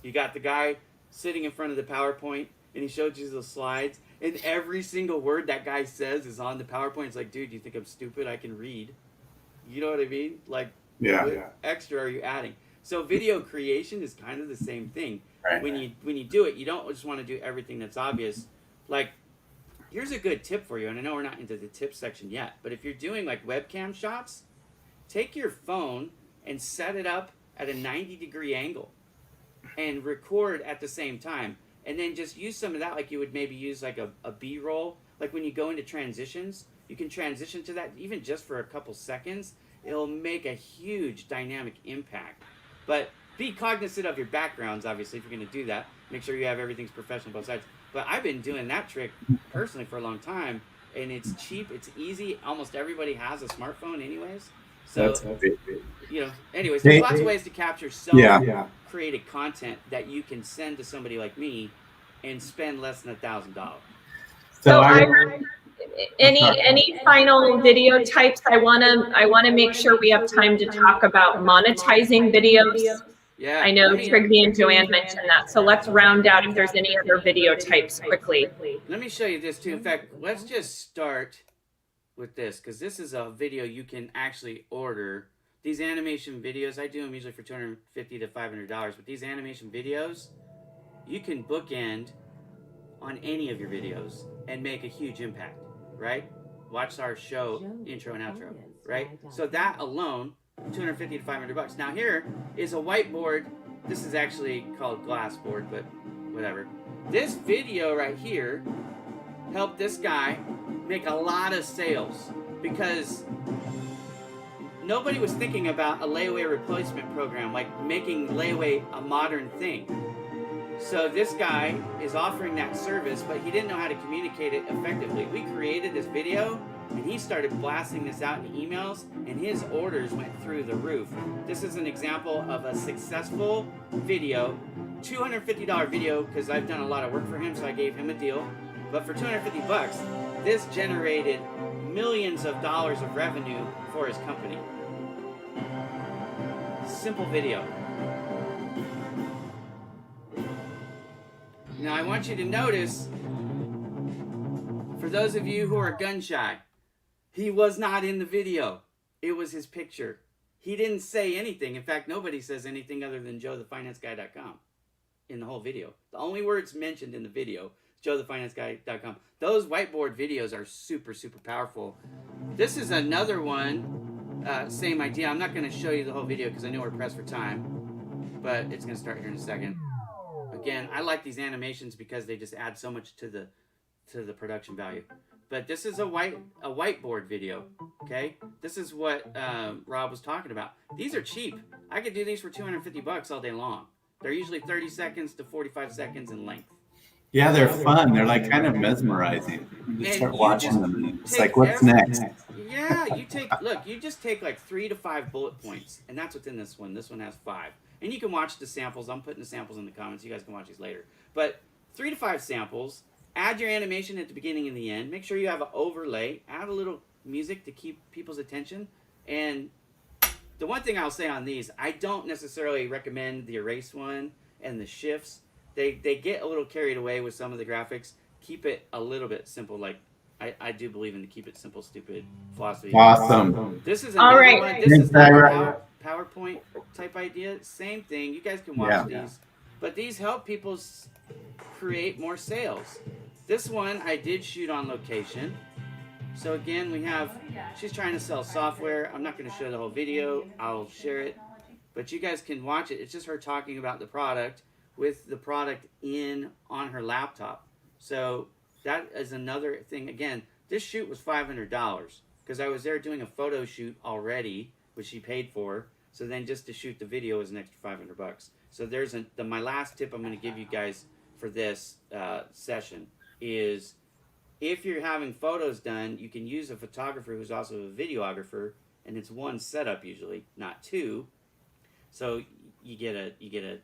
You got the guy sitting in front of the PowerPoint, and he showed you the slides, and every single word that guy says is on the PowerPoint. It's like, dude, you think I'm stupid? I can read. You know what I mean? Like, what extra are you adding? So video creation is kind of the same thing. Right. When you do it, you don't just want to do everything that's obvious. Like, here's a good tip for you, and I know we're not into the tip section yet, but if you're doing like webcam shots, take your phone and set it up at a 90-degree angle and record at the same time. And then just use some of that, like you would maybe use like a B-roll. Like when you go into transitions, you can transition to that even just for a couple seconds. It'll make a huge dynamic impact. But be cognizant of your backgrounds, obviously, if you're going to do that. Make sure you have everything's professional both sides. But I've been doing that trick personally for a long time, and it's cheap, it's easy. Almost everybody has a smartphone anyways. So, you know, anyways, there's lots of ways to capture self-created content that you can send to somebody like me and spend less than $1,000. So Ira, any final video types? I wanna make sure we have time to talk about monetizing videos. Yeah, I know Trigby and Joanne mentioned that. So let's round out if there's any other video types quickly. Let me show you this too. In fact, let's just start with this, because this is a video you can actually order. These animation videos, I do them usually for $250 to $500, but these animation videos, you can bookend on any of your videos and make a huge impact, right? Watch our show intro and outro, right? So that alone, $250 to $500. Now here is a whiteboard. This is actually called glass board, but whatever. This video right here helped this guy make a lot of sales because nobody was thinking about a layaway replacement program, like making layaway a modern thing. So this guy is offering that service, but he didn't know how to communicate it effectively. We created this video, and he started blasting this out in emails, and his orders went through the roof. This is an example of a successful video, $250 video, because I've done a lot of work for him, so I gave him a deal. But for $250, this generated millions of dollars of revenue for his company. Simple video. Now I want you to notice, for those of you who are gun shy, he was not in the video. It was his picture. He didn't say anything. In fact, nobody says anything other than joethefinanceguy.com in the whole video. The only words mentioned in the video, joethefinanceguy.com. Those whiteboard videos are super, super powerful. This is another one, same idea. I'm not going to show you the whole video because I know we're pressed for time, but it's going to start here in a second. Again, I like these animations because they just add so much to the production value. But this is a whiteboard video, okay? This is what Rob was talking about. These are cheap. I could do these for $250 all day long. They're usually 30 seconds to 45 seconds in length. Yeah, they're fun. They're like kind of mesmerizing. You start watching them. It's like, what's next? Yeah, you just take like 3 to 5 bullet points, and that's what's in this one. This one has 5. And you can watch the samples. I'm putting the samples in the comments. You guys can watch these later. But 3 to 5 samples. Add your animation at the beginning and the end. Make sure you have an overlay. Add a little music to keep people's attention. And the one thing I'll say on these, I don't necessarily recommend the erase one and the shifts. They get a little carried away with some of the graphics. Keep it a little bit simple. Like I do believe in the keep it simple, stupid philosophy. Awesome. This is another one. This is not a PowerPoint type idea. Same thing. You guys can watch these. But these help people create more sales. This one I did shoot on location. So again, we have, she's trying to sell software. I'm not going to show the whole video. I'll share it. But you guys can watch it. It's just her talking about the product with the product on her laptop. So that is another thing. Again, this shoot was $500 because I was there doing a photo shoot already, which she paid for. So then just to shoot the video is an extra $500. So there's my last tip I'm going to give you guys for this session is if you're having photos done, you can use a photographer who's also a videographer, and it's one setup usually, not 2. So you get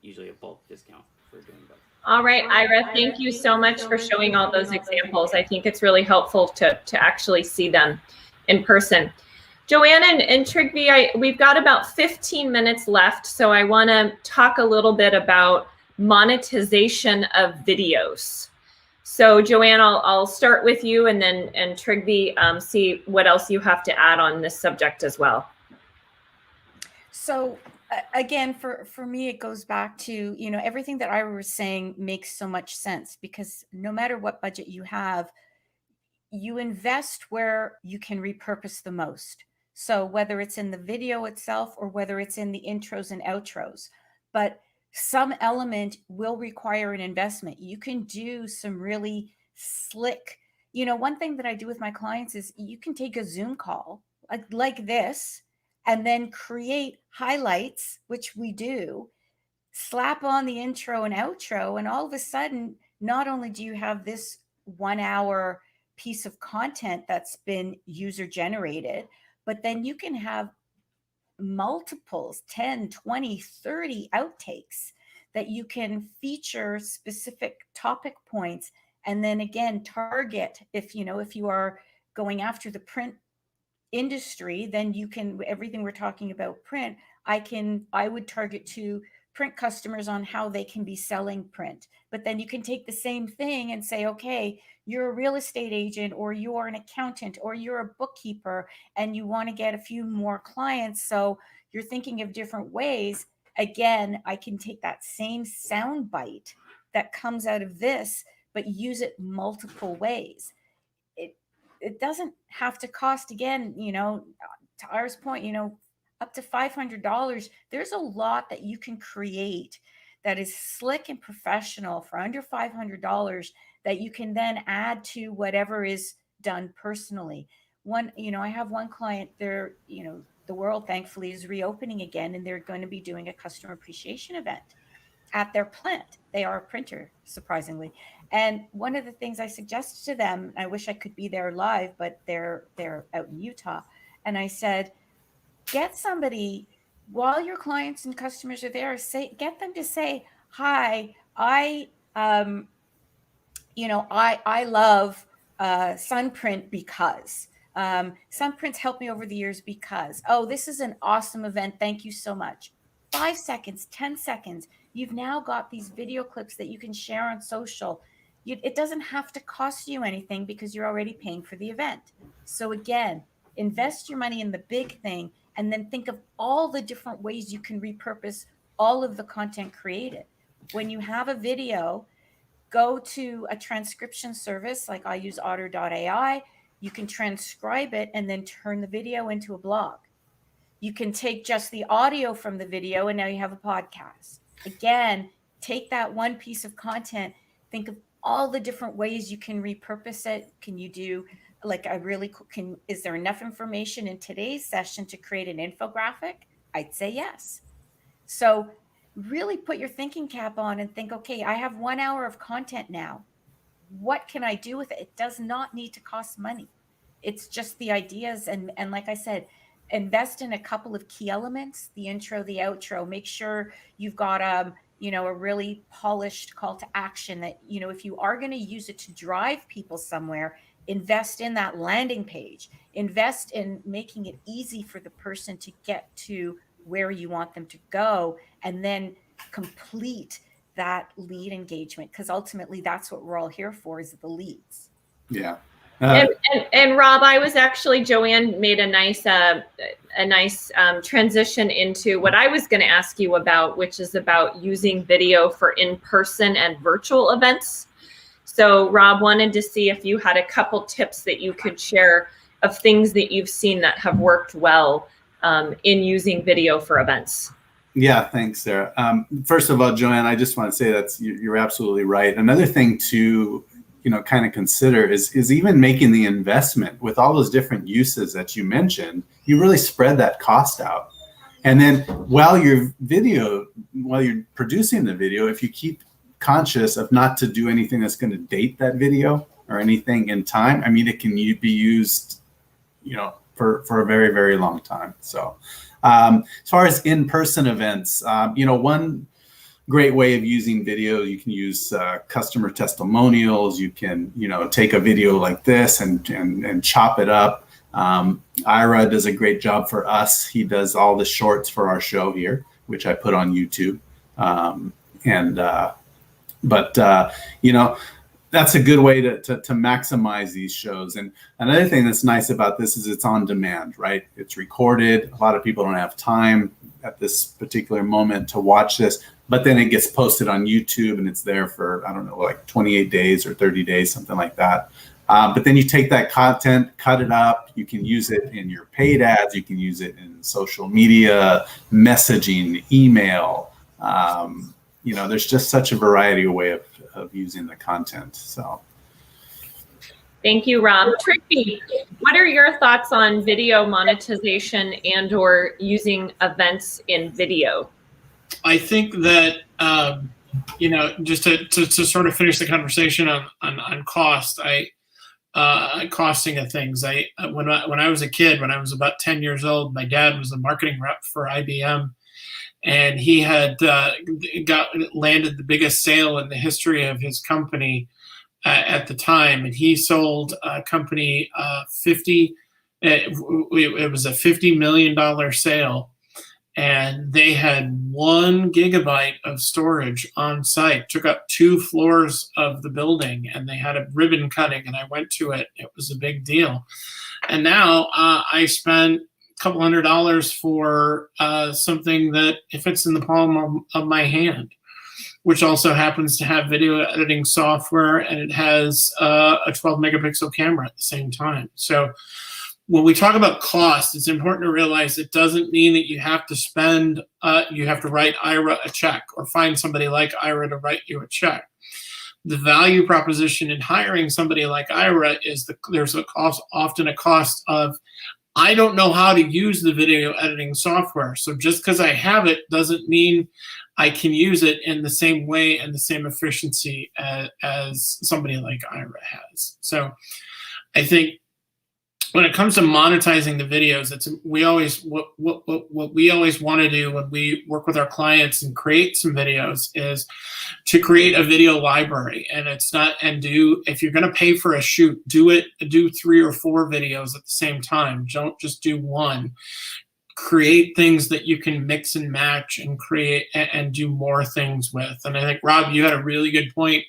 usually a bulk discount for doing both. All right, Ira, thank you so much for showing all those examples. I think it's really helpful to actually see them in person. Joanne and Trigby, we've got about 15 minutes left, so I want to talk a little bit about monetization of videos. So Joanne, I'll start with you, and then Trygve, see what else you have to add on this subject as well. So again, for me, it goes back to, everything that Ira was saying makes so much sense, because no matter what budget you have, you invest where you can repurpose the most. So whether it's in the video itself or whether it's in the intros and outros, but some element will require an investment. You can do some really slick, one thing that I do with my clients is you can take a Zoom call like this and then create highlights, which we do, slap on the intro and outro, and all of a sudden, not only do you have this 1 hour piece of content that's been user generated, but then you can have multiples, 10, 20, 30 outtakes that you can feature specific topic points. And then again, target, if you are going after the print industry, then you can, everything we're talking about print, I would target to print customers on how they can be selling print. But then you can take the same thing and say, okay, you're a real estate agent, or you're an accountant, or you're a bookkeeper, and you want to get a few more clients. So you're thinking of different ways. Again, I can take that same sound bite that comes out of this, but use it multiple ways. It doesn't have to cost, again, to Ira's point, up to $500. There's a lot that you can create that is slick and professional for under $500 that you can then add to whatever is done personally. I have one client there, the world thankfully is reopening again, and they're going to be doing a customer appreciation event at their plant. They are a printer, surprisingly. And one of the things I suggested to them, I wish I could be there live, but they're out in Utah. And I said, get somebody, while your clients and customers are there, get them to say, hi, I love Sunprint because Sunprint's helped me over the years because, oh, this is an awesome event. Thank you so much. 5 seconds, 10 seconds. You've now got these video clips that you can share on social. It doesn't have to cost you anything because you're already paying for the event. So again, invest your money in the big thing, and then think of all the different ways you can repurpose all of the content created. When you have a video, go to a transcription service like I use otter.ai. You can transcribe it and then turn the video into a blog. You can take just the audio from the video and now you have a podcast. Again, take that one piece of content, think of all the different ways you can repurpose it. Can you do is there enough information in today's session to create an infographic? I'd say yes. So really put your thinking cap on and think, okay, I have 1 hour of content now. What can I do with it? It does not need to cost money. It's just the ideas. And like I said, invest in a couple of key elements, the intro, the outro. Make sure you've got a really polished call to action that, if you are going to use it to drive people somewhere, invest in that landing page, invest in making it easy for the person to get to where you want them to go, and then complete that lead engagement, because ultimately that's what we're all here for, is the leads. Yeah. And Rob, Joanne made a nice transition into what I was going to ask you about, which is about using video for in-person and virtual events. So Rob, wanted to see if you had a couple tips that you could share of things that you've seen that have worked well in using video for events. Yeah, thanks, Sarah. First of all, Joanne, I just want to say you're absolutely right. Another thing to kind of consider is even making the investment with all those different uses that you mentioned. You really spread that cost out, and then while you're producing the video, if you keep conscious of not to do anything that's going to date that video or anything in time, I mean, it can be used, for a very, very long time. So as far as in-person events, one great way of using video, you can use customer testimonials. You can, take a video like this and chop it up. Ira does a great job for us. He does all the shorts for our show here, which I put on YouTube. that's a good way to maximize these shows. And another thing that's nice about this is it's on demand, right? It's recorded. A lot of people don't have time at this particular moment to watch this, but then it gets posted on YouTube and it's there for, I don't know, like 28 days or 30 days, something like that. But then you take that content, cut it up. You can use it in your paid ads. You can use it in social media, messaging, email. There's just such a variety of way of using the content. So. Thank you, Rob. Trixie, what are your thoughts on video monetization and/or using events in video? I think that just to sort of finish the conversation on cost, costing of things. When I was a kid, when I was about 10 years old, my dad was a marketing rep for IBM, and he had landed the biggest sale in the history of his company at the time, and he sold a company it was a $50 million sale, and they had 1 gigabyte of storage on site, took up 2 floors of the building, and they had a ribbon cutting, and I went to it. It was a big deal. And now I spent a couple $100 for something that if it's in the palm of my hand, which also happens to have video editing software, and it has a 12 megapixel camera at the same time. So when we talk about cost, it's important to realize it doesn't mean that you have to write Ira a check or find somebody like Ira to write you a check. The value proposition in hiring somebody like Ira is there's often a cost of, I don't know how to use the video editing software. So just because I have it doesn't mean I can use it in the same way and the same efficiency as somebody like Ira has. So I think when it comes to monetizing the videos, what we always want to do when we work with our clients and create some videos is to create a video library. And if you're going to pay for a shoot, do 3 or 4 videos at the same time. Don't just do one. Create things that you can mix and match and create and do more things with. And I think, Rob, you had a really good point.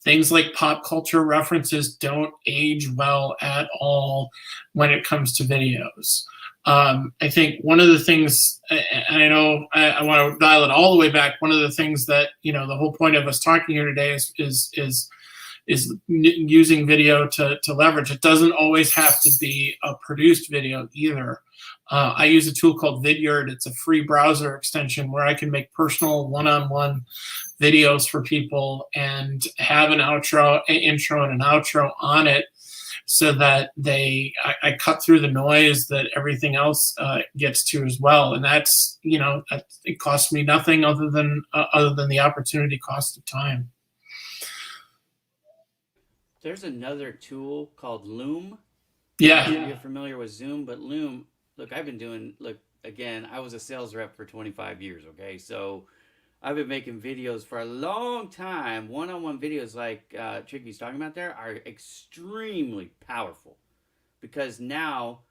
Things like pop culture references don't age well at all when it comes to videos. I think one of the things, and I know I want to dial it all the way back, one of the things that, the whole point of us talking here today is using video to leverage. It doesn't always have to be a produced video either. I use a tool called Vidyard. It's a free browser extension where I can make personal one-on-one videos for people and have an intro and an outro on it, so that I cut through the noise that everything else gets to as well. And that's, it costs me nothing other than the opportunity cost of time. There's another tool called Loom. Yeah. You're familiar with Zoom, but Loom, again, I was a sales rep for 25 years, okay? So I've been making videos for a long time. One-on-one videos like Tricky's talking about there are extremely powerful, because now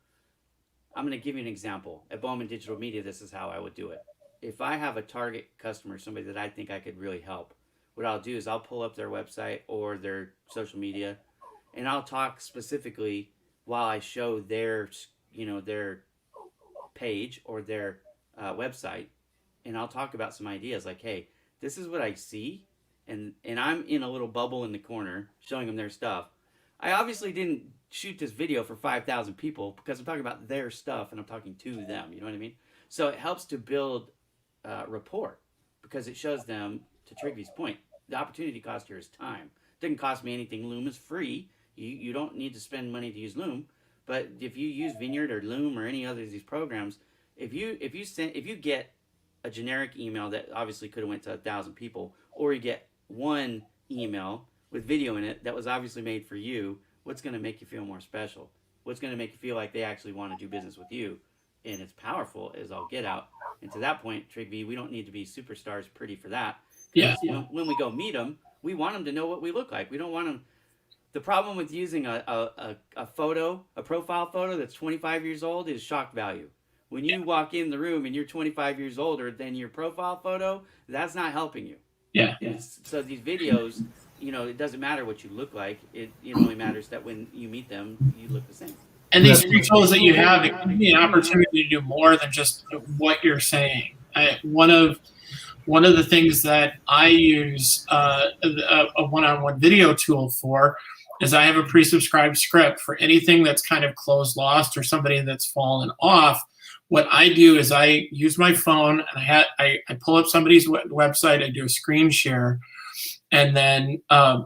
I'm going to give you an example. At Bowman Digital Media, this is how I would do it. If I have a target customer, somebody that I think I could really help, what I'll do is I'll pull up their website or their social media, and I'll talk specifically while I show their page or their website, and I'll talk about some ideas like, hey, this is what I see, and I'm in a little bubble in the corner showing them their stuff. I obviously didn't shoot this video for 5,000 people because I'm talking about their stuff and I'm talking to them, you know what I mean? So it helps to build rapport, because it shows them, to Trigvy's point, the opportunity cost here is time. It doesn't cost me anything. Loom is free. You don't need to spend money to use Loom. But if you use Vidyard or Loom or any other of these programs, if you get a generic email that obviously could have went to 1,000 people, or you get one email with video in it that was obviously made for you, what's going to make you feel more special? What's going to make you feel like they actually want to do business with you? And it's powerful as all get out. And to that point, Trigby, we don't need to be superstars pretty for that. Yeah. When we go meet them, we want them to know what we look like. We don't want them. The problem with using a profile photo that's 25 years old is shock value. When you walk in the room and you're 25 years older than your profile photo, that's not helping you. Yeah. So these videos it doesn't matter what you look like. It only matters that when you meet them, you look the same. And these free tools that you have, it gives me an opportunity to do more than just what you're saying. One of the things that I use a one-on-one video tool for is I have a pre-subscribed script for anything that's kind of closed lost or somebody that's fallen off. What I do is I use my phone and I pull up somebody's website, I do a screen share, and then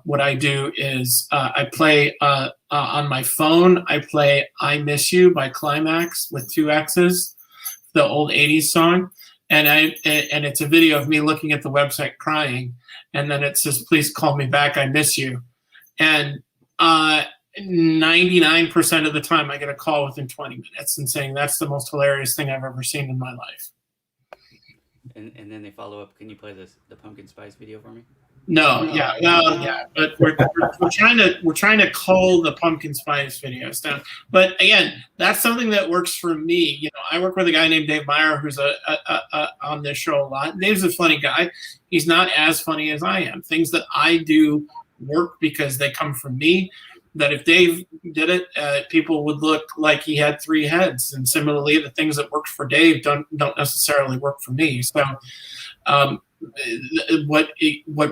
what I do is I play on my phone, I play I Miss You by Climax with 2 X's, the old 80s song. And it's a video of me looking at the website crying. And then it says, please call me back, I miss you. And 99% of the time I get a call within 20 minutes and saying, that's the most hilarious thing I've ever seen in my life. And then they follow up, can you play the pumpkin spice video for me? No, yeah, but we're trying to cull the pumpkin spice videos down. But again, that's something that works for me. I work with a guy named Dave Meyers who's on this show a lot. Dave's a funny guy. He's not as funny as I am. Things that I do work because they come from me. That if Dave did it, people would look like he had 3 heads. And similarly, the things that worked for Dave don't necessarily work for me. So. What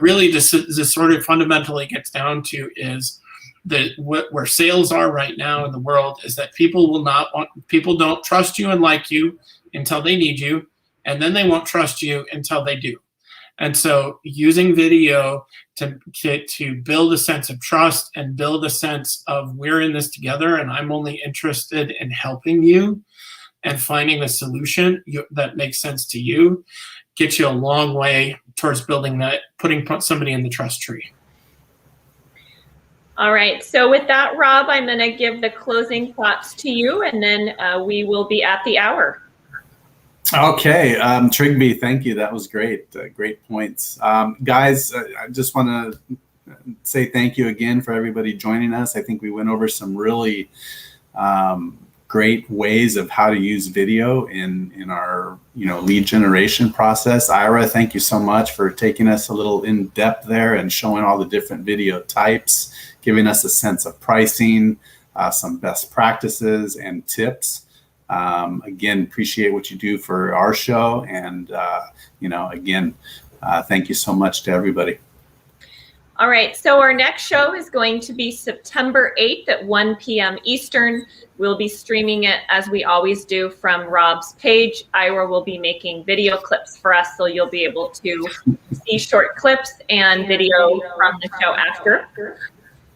really this sort of fundamentally gets down to is that where sales are right now in the world is that people don't trust you and like you until they need you, and then they won't trust you until they do. And so using video to build a sense of trust and build a sense of we're in this together and I'm only interested in helping you and finding a solution that makes sense to you gets you a long way towards putting somebody in the trust tree. All right. So with that, Rob, I'm going to give the closing thoughts to you, and then we will be at the hour. Okay. Trigby, thank you. That was great. Great points. Guys, I just want to say thank you again for everybody joining us. I think we went over some really great ways of how to use video in our lead generation process. Ira, thank you so much for taking us a little in depth there and showing all the different video types, giving us a sense of pricing, some best practices and tips. Again, appreciate what you do for our show, and again, thank you so much to everybody. All right, so our next show is going to be September 8th at 1 p.m. Eastern. We'll be streaming it, as we always do, from Rob's page. Ira will be making video clips for us, so you'll be able to see short clips and video from the show after.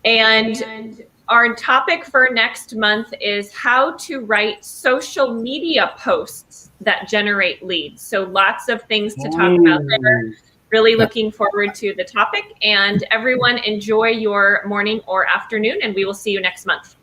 And our topic for next month is how to write social media posts that generate leads. So lots of things to talk about there. Really looking forward to the topic, and everyone enjoy your morning or afternoon, and we will see you next month.